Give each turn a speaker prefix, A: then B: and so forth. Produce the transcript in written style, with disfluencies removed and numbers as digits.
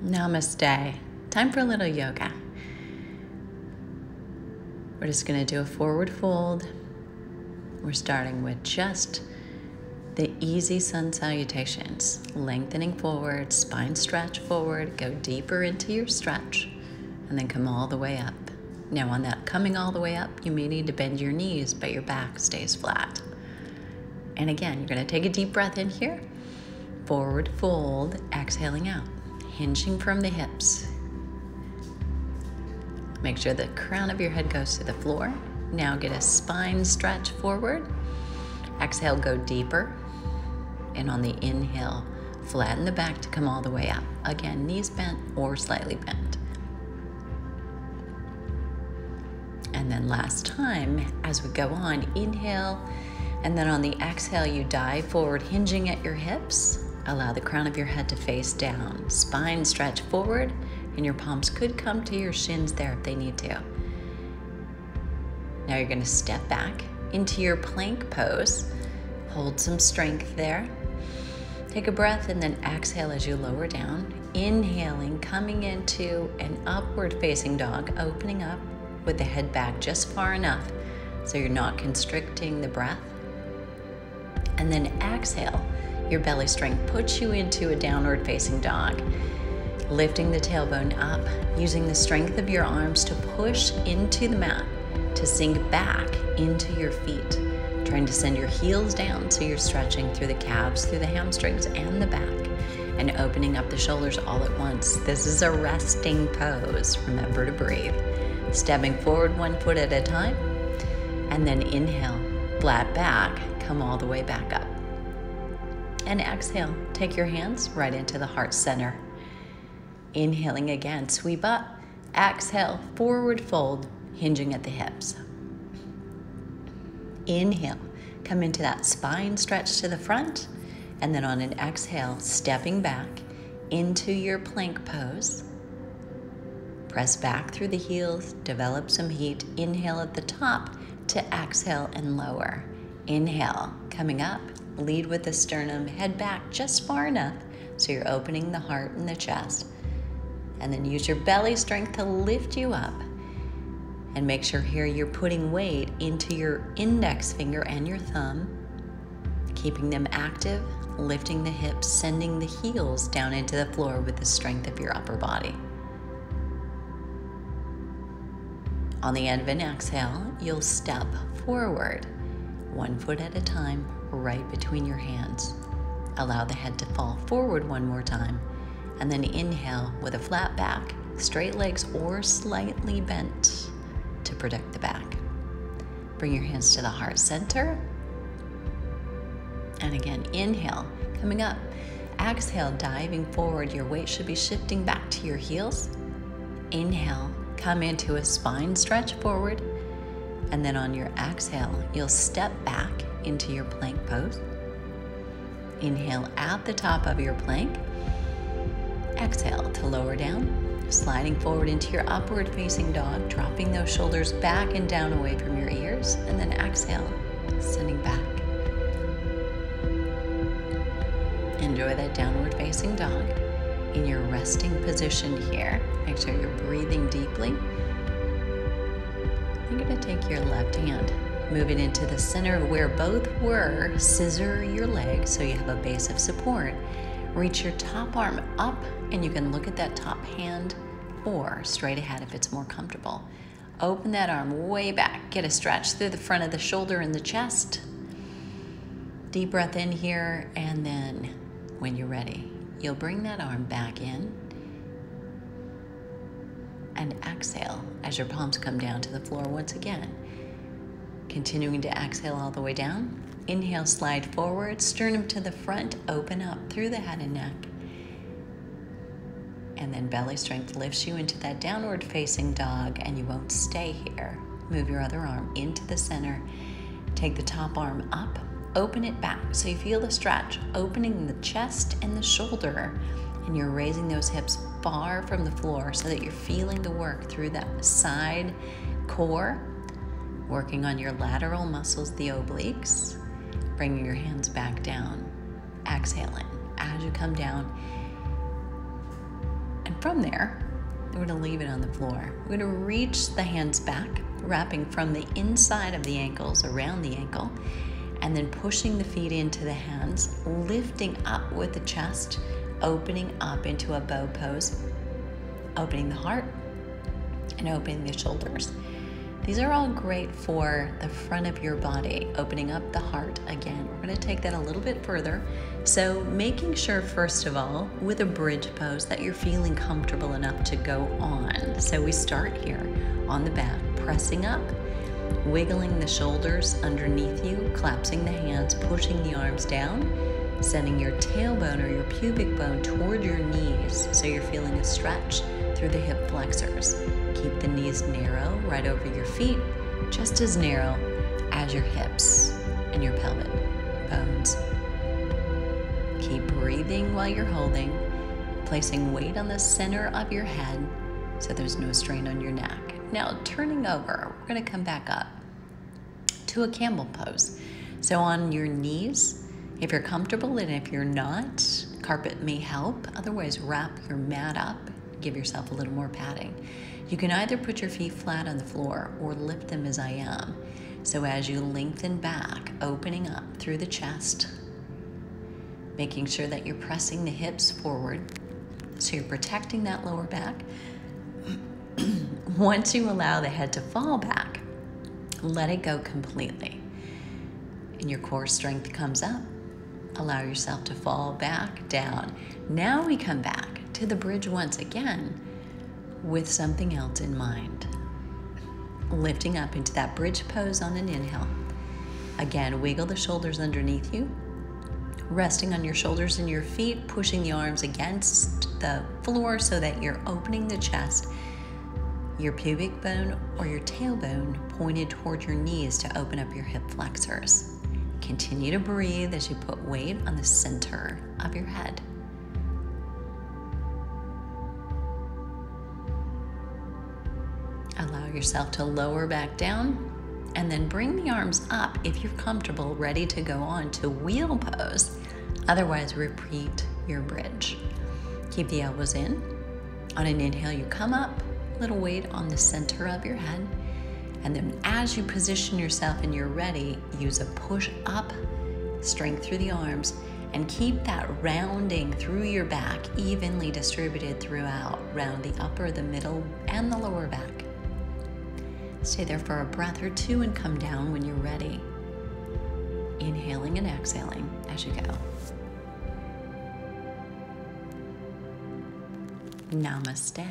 A: Namaste. Time for a little yoga. We're just going to do a forward fold. We're starting with just the easy sun salutations. Lengthening forward, spine stretch forward, go deeper into your stretch, and then come all the way up. Now on that coming all the way up, you may need to bend your knees, but your back stays flat. And again, you're going to take a deep breath in here. Forward fold, exhaling out. Hinging from the hips. Make sure the crown of your head goes to the floor. Now get a spine stretch forward. Exhale, go deeper. And on the inhale, flatten the back to come all the way up. Again, knees bent or slightly bent. And then last time, as we go on, inhale. And then on the exhale, you dive forward, hinging at your hips. Allow the crown of your head to face down. Spine stretch forward, and your palms could come to your shins there if they need to. Now you're going to step back into your plank pose. Hold some strength there. Take a breath and then exhale as you lower down. Inhaling, coming into an upward facing dog, opening up with the head back just far enough so you're not constricting the breath. And then exhale. Your belly strength puts you into a downward facing dog. Lifting the tailbone up, using the strength of your arms to push into the mat, to sink back into your feet. Trying to send your heels down so you're stretching through the calves, through the hamstrings and the back, and opening up the shoulders all at once. This is a resting pose. Remember to breathe. Stepping forward 1 foot at a time, and then inhale, flat back, come all the way back up. And exhale, take your hands right into the heart center. Inhaling again, sweep up. Exhale, forward fold, hinging at the hips. Inhale, come into that spine stretch to the front. And then on an exhale, stepping back into your plank pose. Press back through the heels, develop some heat. Inhale at the top to exhale and lower. Inhale, coming up. Lead with the sternum, head back just far enough so you're opening the heart and the chest. And then use your belly strength to lift you up. And make sure here you're putting weight into your index finger and your thumb, keeping them active, lifting the hips, sending the heels down into the floor with the strength of your upper body. On the end of an exhale, you'll step forward, 1 foot at a time, right between your hands. Allow the head to fall forward 1 more time, and then inhale with a flat back, straight legs or slightly bent to protect the back. Bring your hands to the heart center. And again, inhale, coming up. Exhale, diving forward. Your weight should be shifting back to your heels. Inhale, come into a spine stretch forward. And then on your exhale, you'll step back into your plank pose. Inhale at the top of your plank. Exhale to lower down, sliding forward into your upward facing dog, dropping those shoulders back and down away from your ears, and then exhale, sending back. Enjoy that downward facing dog in your resting position here. Make sure you're breathing deeply. You're going to take your left hand, move it into the center of where both were. Scissor your legs so you have a base of support. Reach your top arm up, and you can look at that top hand or straight ahead if it's more comfortable. Open that arm way back. Get a stretch through the front of the shoulder and the chest. Deep breath in here, and then when you're ready, you'll bring that arm back in and exhale as your palms come down to the floor once again. Continuing to exhale all the way down. Inhale, slide forward, sternum to the front, open up through the head and neck. And then belly strength lifts you into that downward facing dog, and you won't stay here. Move your other arm into the center. Take the top arm up, open it back so you feel the stretch, opening the chest and the shoulder, and you're raising those hips far from the floor so that you're feeling the work through that side core, working on your lateral muscles, the obliques. Bringing your hands back down, exhaling. As you come down, and From there, we're going to leave it on the floor. We're going to reach the hands back, wrapping from the inside of the ankles around the ankle, and then pushing the feet into the hands, lifting up with the chest, opening up into a bow pose, opening the heart, and opening the shoulders. These are all great for the front of your body, opening up the heart again. We're going to take that a little bit further. So making sure, first of all, with a bridge pose that you're feeling comfortable enough to go on. So we start here on the back, pressing up, wiggling the shoulders underneath you, collapsing the hands, pushing the arms down, sending your tailbone or your pubic bone toward your knees so you're feeling a stretch through the hip flexors. Keep the knees narrow right over your feet, just as narrow as your hips and your pelvic bones. Keep breathing while you're holding, placing weight on the center of your head so there's no strain on your neck. Now turning over, we're going to come back up to a camel pose. So on your knees, if you're comfortable, and if you're not, carpet may help. Otherwise, wrap your mat up, give yourself a little more padding. You can either put your feet flat on the floor or lift them as I am. So as you lengthen back, opening up through the chest, making sure that you're pressing the hips forward so you're protecting that lower back. Once you allow the head to fall back, let it go completely. And your core strength comes up. Allow yourself to fall back down. Now we come back to the bridge once again with something else in mind. Lifting up into that bridge pose on an inhale. Again, wiggle the shoulders underneath you, resting on your shoulders and your feet, pushing the arms against the floor so that you're opening the chest, your pubic bone or your tailbone pointed toward your knees to open up your hip flexors. Continue to breathe as you put weight on the center of your head. Allow yourself to lower back down and then bring the arms up if you're comfortable, ready to go on to wheel pose. Otherwise, repeat your bridge. Keep the elbows in. On an inhale, you come up, little weight on the center of your head. And then as you position yourself and you're ready, use a push up, strength through the arms, and keep that rounding through your back evenly distributed throughout. Round the upper, the middle, and the lower back. Stay there for a breath or two and come down when you're ready. Inhaling and exhaling as you go. Namaste.